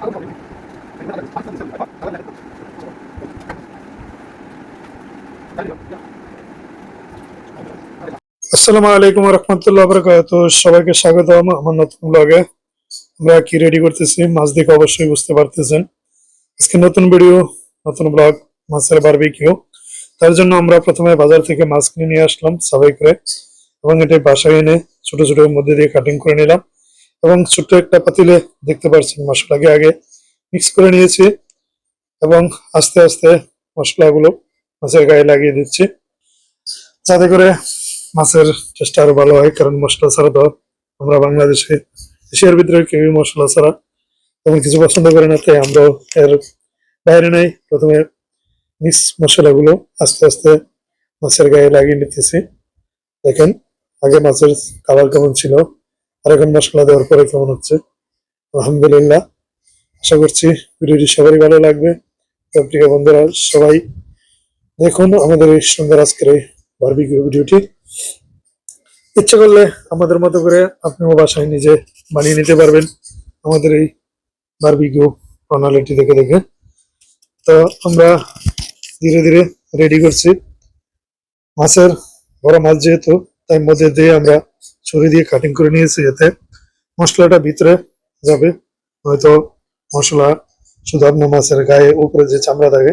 আসসালামু আলাইকুম রহমতুল্লাহ বরকাত। সবাইকে স্বাগতম আমার নতুন ব্লগে। আমরা কি রেডি করতেছি মাছ দেখে অবশ্যই বুঝতে পারতেছেন। আজকে নতুন ভিডিও, নতুন ব্লগ, মাছের বারবিকিউ। তার জন্য আমরা প্রথমে বাজার থেকে মাছ কিনে নিয়ে আসলাম সাবাই করে, এবং এটা বাসায় এনে ছোট ছোট মধ্যে দিয়ে কাটিং করে নিলাম, এবং ছোট্ট একটা পাতিলে দেখতে পাচ্ছেন মশলাকে আগে মিক্স করে নিয়েছি, এবং আস্তে আস্তে মশলাগুলো মাছের গায়ে লাগিয়ে দিচ্ছি, যাতে করে মাছের টেস্ট আরো ভালো হয়। কারণ মশলা ছাড়া তো আমরা বাংলাদেশে, এশিয়ার ভিতরে কেউই মশলা ছাড়া তেমন কিছু পছন্দ করে না, তাই আমরা এর বাইরে নেই। প্রথমে মিক্স মশলাগুলো আস্তে আস্তে মাছের গায়ে লাগিয়ে নিতেছি। দেখেন আগে মাছের কালার কেমন ছিল, আর এখন মশলা দেওয়ার পরে কেমন হচ্ছে। আলহামদুলিল্লাহ, আশা করছি ভিডিওটি সবারই ভালো লাগবে। তো প্রিয় বন্ধুরা, সবাই দেখুন আমাদের এই সুন্দর আজকের এই বারবিকিউ ভিডিওটি। ইচ্ছে করলে আমাদের মতো করে আপনিও বাসায় নিজে বানিয়ে নিতে পারবেন আমাদের এই বারবিকিউ প্রণালীটি দেখে দেখে। তো আমরা ধীরে ধীরে রেডি করছি। মাছের বড় মাছ যেহেতু, তাই মধ্যে দিয়ে আমরা ছুরি দিয়ে কাটিং করে নিয়েছি, যাতে মশলাটা ভিতরে যাবে। হয়তো মশলা শুধু আপনার মাছের গায়ে উপরে যে চামড়া থাকে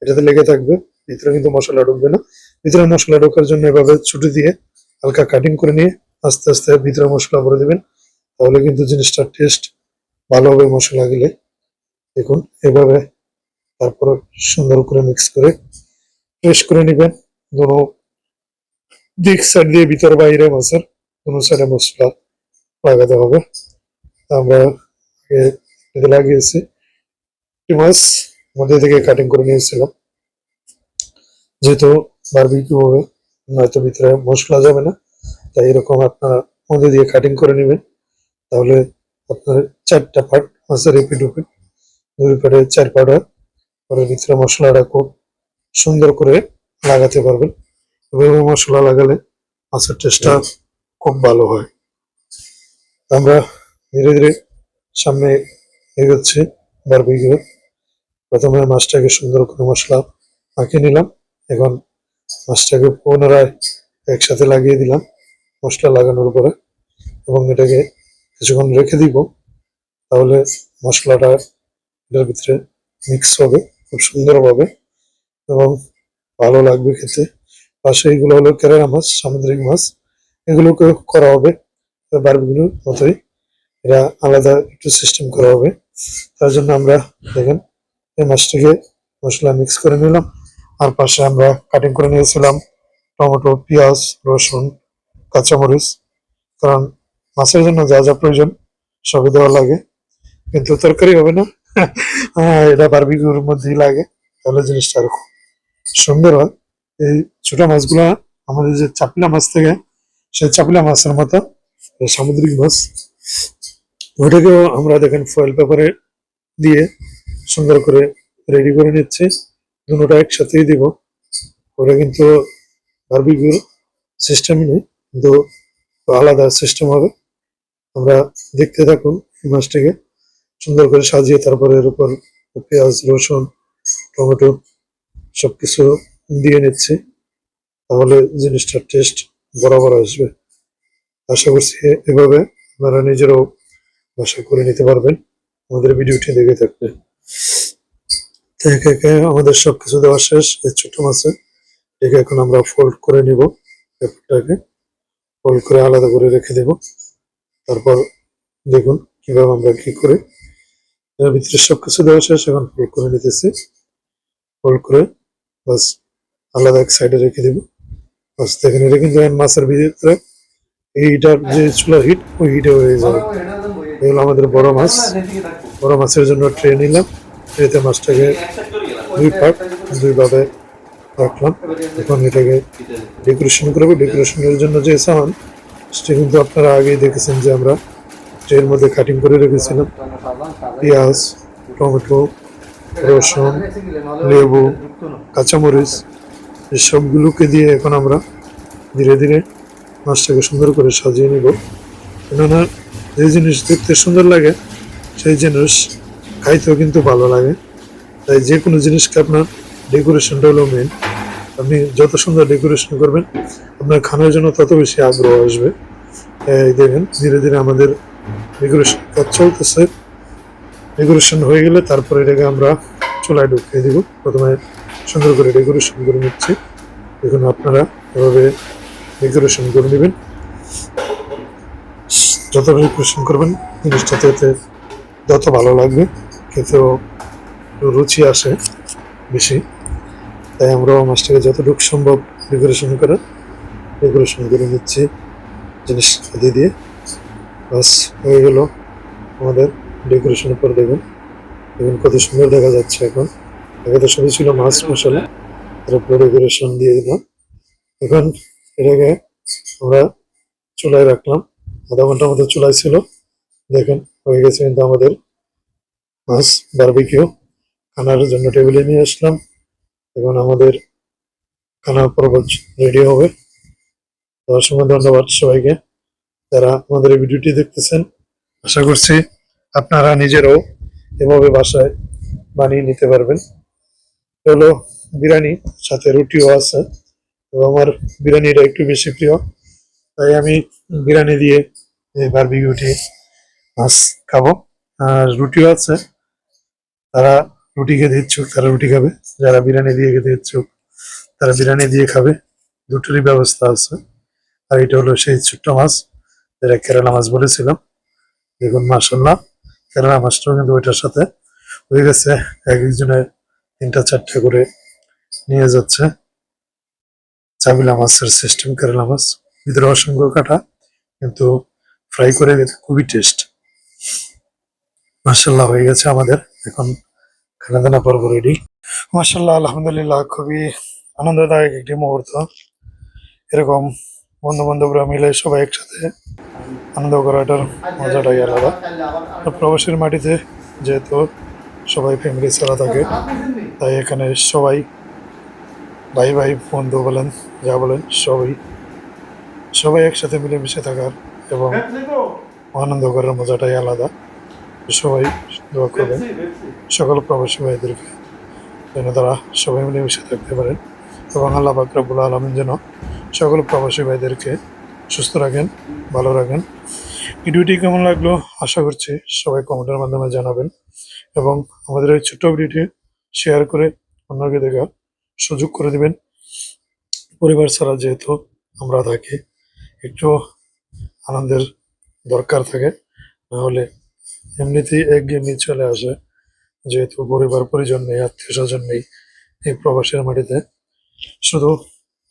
এটাতে লেগে থাকবে, ভিতরে কিন্তু মশলা ঢুকবে না। ভিতরে মশলা ঢোকার জন্য এভাবে ছুরি দিয়ে হালকা কাটিং করে নিয়ে আস্তে আস্তে ভিতরে মশলা ভরে দিবেন, তাহলে কিন্তু জিনিসটার টেস্ট ভালো হবে মশলা গেলে। দেখুন এভাবে, তারপর সুন্দর করে মিক্স করে ফ্রেশ করে নিবেন। দুটো দিক সাইড দিয়ে ভিতর বাইরে মাছের কোনো সাইডে মশলা লাগাতে হবে। আমরা আগে এতে লাগিয়েছি, একটি মাছ মধ্যে থেকে কাটিং করে নিয়েছিলাম, যেহেতু বারবিকিউ হবে নয়তো ভিতরে মশলা যাবে না, তাই এরকম আপনারা মধ্যে দিয়ে কাটিং করে নেবেন। তাহলে আপনার 4টা পার্ট মাছের এপিট ওপিট, 2 পার্টে 4 পার্ট হয়, পরে ভিতরে মশলাটা খুব সুন্দর করে লাগাতে পারবেন। এভাবে মশলা লাগালে মাছের টেস্টটা খুব ভালো হয়। আমরা ধীরে ধীরে সামনে এগোচ্ছি বারবিকিউ। প্রথমে মাছটাকে সুন্দর করে মশলা মাখিয়ে নিলাম, এখন মাছটাকে পুনরায় একসাথে লাগিয়ে দিলাম মশলা লাগানোর উপরে, এবং এটাকে কিছুক্ষণ রেখে দিব, তাহলে মশলাটা এটার ভিতরে মিক্স হবে খুব সুন্দরভাবে এবং ভালো লাগবে খেতে। পাশে এগুলো হলো কেরালা মাছ, সামুদ্রিক মাছ, এগুলোকে করা হবে বারবিকিউর মতোই, এরা আলাদা একটু সিস্টেম করা হবে। তার জন্য আমরা দেখেন এই মাছটিকে মশলা মিক্স করে নিলাম, আর পাশে আমরা কাটিং করে নিয়েছিলাম টমেটো, পেঁয়াজ, রসুন, কাঁচামরিচ। কারণ মাছের জন্য যা যা প্রয়োজন সবই দেওয়া লাগে, কিন্তু তরকারি হবে না। এটা বারবিকিউর মধ্যেই লাগে, তাহলে জিনিসটা আর খুব সুন্দর হয়। এই ছোট মাছগুলা আমাদের যে চাপিলা মাছ থেকে, সেই চাপিলা মাছের মতো সামুদ্রিক মাছ, ওইটাকেও আমরা দেখেন ফয়েল পেপারে দিয়ে সুন্দর করে রেডি করে নিচ্ছি। দুটোটা একসাথেই দিব, ওটা কিন্তু বারবিকিউর সিস্টেমই নেই, কিন্তু আলাদা সিস্টেম হবে। আমরা দেখতে থাকুন এই মাছটাকে সুন্দর করে সাজিয়ে, তারপরে এর উপর পেঁয়াজ, রসুন, টমেটো সবকিছু দিয়ে নিচ্ছি, তাহলে জিনিসটার টেস্ট বরাবর আসবে। আশা করছি এভাবে আপনারা নিজেরাও বাসা করে নিতে পারবেন আমাদের ভিডিওটি দেখে থাকলে। একে একে আমাদের সবকিছু দেওয়া শেষ। এই ছোট মাছে একে এখন আমরা ফোল্ড করে নিব, পেপারটাকে ফোল্ড করে আলাদা করে রেখে দেব। তারপর দেখুন কিভাবে আমরা কি করে এর ভিতরে সবকিছু দেওয়া শেষ, এখন ফোল্ড করে নিতেছি। ফোল্ড করে বাস আলাদা এক সাইডে রেখে দিব। বাস দেখেন এটা কিন্তু মাছের ভিতরে এইটার যে চুলার হিট, ওই হিটে হয়ে যাবে। এগুলো আমাদের বড় মাছ, বড় মাছের জন্য ট্রে নিলাম, ট্রেতে মাছটাকে 2 পার্ট 2 ভাবে রাখলাম। এখন এটাকে ডেকোরেশন করবো। ডেকোরেশনের জন্য যে সামান, সেটা কিন্তু আপনারা আগেই দেখেছেন যে আমরা ট্রের মধ্যে কাটিং করে রেখেছিলাম। পেঁয়াজ, টমেটো, রসুন, লেবু, কাঁচামরিচ, এই সবগুলোকে দিয়ে এখন আমরা ধীরে ধীরে মাছটাকে সুন্দর করে সাজিয়ে নিব। কেননা যে জিনিস দেখতে সুন্দর লাগে সেই জিনিস খাইতেও কিন্তু ভালো লাগে। তাই যে কোনো জিনিসকে আপনার ডেকোরেশনটা হলো মেন। আপনি যত সুন্দর ডেকোরেশন করবেন আপনার খানার জন্য তত বেশি আগ্রহ আসবে। এই দেখেন ধীরে ধীরে আমাদের ডেকোরেশন কাজ চলতেছে। ডেকোরেশন হয়ে গেলে তারপরে এটাকে আমরা চুলায় ঢুকিয়ে দিব। প্রথমে সুন্দর করে ডেকোরেশন করে নিচ্ছি। দেখুন আপনারা এভাবে ডেকোরেশন করে নেবেন। যত ডেকোরেশন করবেন জিনিসটা খেতে যত ভালো লাগবে, খেতেও রুচি আসে বেশি। তাই আমরা মাছটাকে যতটুকু সম্ভব ডেকোরেশন করে নিচ্ছি জিনিস দিয়ে দিয়ে। বাস হয়ে গেল আমাদের ডেকোরেশনের পর। দেখুন দেখুন কত সুন্দর দেখা যাচ্ছে। এখন আগে তো সবই ছিল মাছ মশলা, তারপরে ডেকোরেশন দিয়ে দিলাম। এখন এটাকে আমরা চুলায় রাখলাম, আধা ঘন্টার মতো চুলায় ছিল। দেখেন হয়ে গেছে কিন্তু আমাদের মাছ বারবিকিউ। খানার জন্য টেবিলে নিয়ে আসলাম। এখন আমাদের খানার পর্ব রেডি হবে। তো অসংখ্য ধন্যবাদ সবাইকে যারা আমাদের এই ভিডিওটি দেখতেছেন। আশা করছি আপনারা নিজেরাও এভাবে বাসায় বানিয়ে নিতে পারবেন। হলো বিরিয়ানি, সাথে রুটিও আছে। তো আমার বিরিয়ানিটা একটু বেশি প্রিয়, তাই আমি বিরিয়ানি দিয়ে এই বারবিকিউটি মাছ খাবো। আর রুটিও আছে, তারা রুটি খেতে ইচ্ছুক তারা রুটি খাবে, যারা বিরিয়ানি দিয়ে খেতে ইচ্ছুক তারা বিরিয়ানি দিয়ে খাবে। দুটোরই ব্যবস্থা আছে। আর এটা হলো সেই ছোট্ট মাছ যেটা কেরালা মাছ বলেছিলাম। দেখুন মাসাল্লাহ কেরালা মাছটাও কিন্তু ওইটার সাথে হয়ে গেছে। এক একজনের তিনটা চারটা করে নিয়ে যাচ্ছে। চাবিলা মাছের সিস্টেম কেরালা মাছ, ভিতরে অসংখ্য কাটা, কিন্তু ফ্রাই করে খুবই টেস্ট। মাসাল্লাহ হয়ে গেছে আমাদের এখন খানা দানা পর্ব রেডি। মাসাল্লাহ আলহামদুলিল্লাহ, খুবই আনন্দদায়ক একটি মুহূর্ত। এরকম বন্ধু বান্ধবরা মিলে সবাই একসাথে আনন্দ করাটার মজাটাই আলাদা। আর প্রবাসের মাটিতে যেহেতু সবাই ফ্যামিলি ছাড়া থাকে, তাই এখানে সবাই ভাই ভাই বন্ধু বলেন যা বলেন সবাই সবাই একসাথে মিলেমিশে থাকার এবং আনন্দ করার মজাটাই আলাদা। সবাই দোয়া করবেন সকল প্রবাসী ভাইদেরকে যেন তারা সবাই মিলেমিশে থাকতে পারেন, এবং আল্লাহ পাক রব্বুল আলামিন যেন সকল প্রবাসী ভাইদেরকে সুস্থ রাখেন, ভালো রাখেন। ভিডিওটি কেমন লাগলো আশা করছি সবাই কমেন্টের মাধ্যমে জানাবেন, এবং আমাদের এই ছোট্ট ভিডিওটি শেয়ার করে অন্যকে দেখার সুযোগ করে দিবেন। পরিবার ছাড়া যেহেতু আমরা থাকি, একটু আনন্দের দরকার থাকে, নাহলে এমনিতেই একঘেয়েমি চলে আসে। যেহেতু পরিবার পরিজন নেই, আত্মীয় স্বজন নেই এই প্রবাসের মাটিতে, শুধু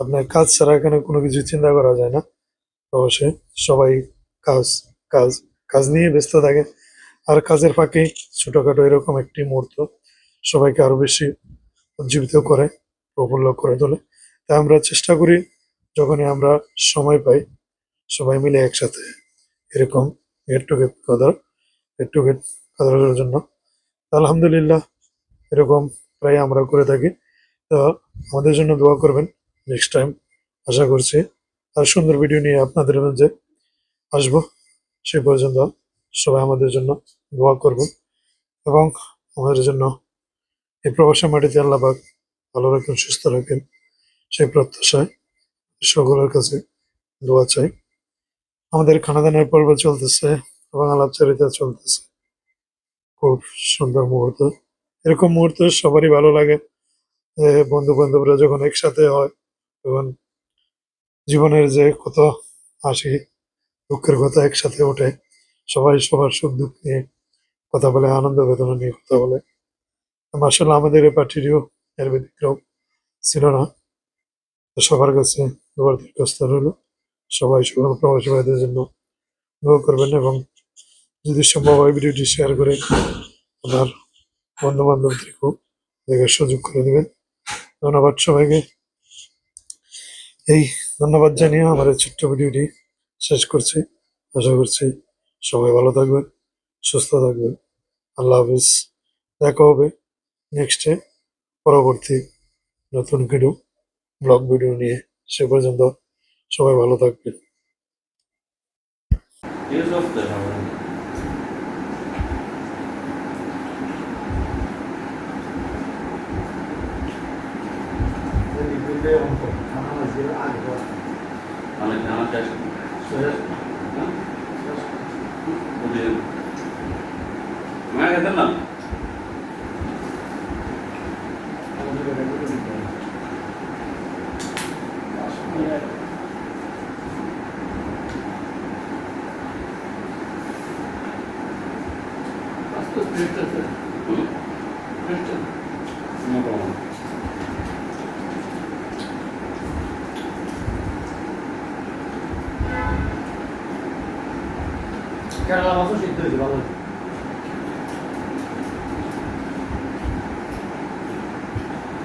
আপনার কাজ ছাড়া এখানে কোনো কিছু চিন্তা করা যায় না। প্রবাসে সবাই কাজ কাজ কাজ নিয়ে ব্যস্ত থাকে। আর কাজের ফাঁকে ছোটখাটো এরকম একটি মুহূর্ত সবাইকে আরো বেশি উজ্জীবিত করে, প্রফুল্ল করে তোলে। তাই আমরা চেষ্টা করি যখনই আমরা সময় পাই সবাই মিলে একসাথে এরকম গেট টু গেট করার জন্য। আলহামদুলিল্লাহ এরকম প্রায় আমরা করে থাকি। তো আমাদের জন্য দোয়া করবেন নেক্সট টাইম। আশা করছি আর সুন্দর ভিডিও নিয়ে আপনাদের মধ্যে আসবো। সে পর্যন্ত সবাই আমাদের জন্য দোয়া করবেন, এবং আমাদের জন্য এই প্রবাসী মাটিতে আল্লাহ পাক ভালো রাখেন, সুস্থ রাখেন, সেই প্রত্যাশায় সকলের কাছে দোয়া চাই। আমাদের খানাদানের পর্ব চলতেছে এবং আলাপচারিতা চলতেছে। খুব সুন্দর মুহূর্ত। এরকম মুহূর্ত সবারই ভালো লাগে, বন্ধু বান্ধবরা যখন একসাথে হয় তখন জীবনের যে কত হাসি দুঃখের কথা একসাথে ওঠে। সবাই সবার সুখ দুঃখ নিয়ে কথা বলে, আনন্দ বেদনা নিয়ে কথা বলে। আসলে আমাদের এই পার্টিটিও এর ব্যতিক্রম ছিল না। তো সবার কাছে দোয়ার দরখাস্ত রইল, সবাই সকল প্রবাসী ভাইদের জন্য দোয়া করবেন, এবং যদি সম্ভব হয় ভিডিওটি শেয়ার করে আপনার বন্ধু বান্ধবদেরকেও দেখার সুযোগ করে দেবেন। ধন্যবাদ সবাইকে। এই ধন্যবাদ জানিয়ে আমার এই ছোট্ট ভিডিওটি শেষ করছি। আশা করছি সবাই ভালো থাকবেন, সুস্থ থাকবেন। আল্লাহ হাফিজ। দেখা হবে নেক্সটে পরবর্তী নতুন ভিডিও, ব্লগ ভিডিও নিয়ে। সে পর্যন্ত সবাই ভালো থাকবেন। Here's of the মানে ধান চাষ মায়া খেতেন না কেরালা মাছও সিদ্ধ হয়েছে ভালো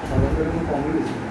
সাধারণত কম হয়েছে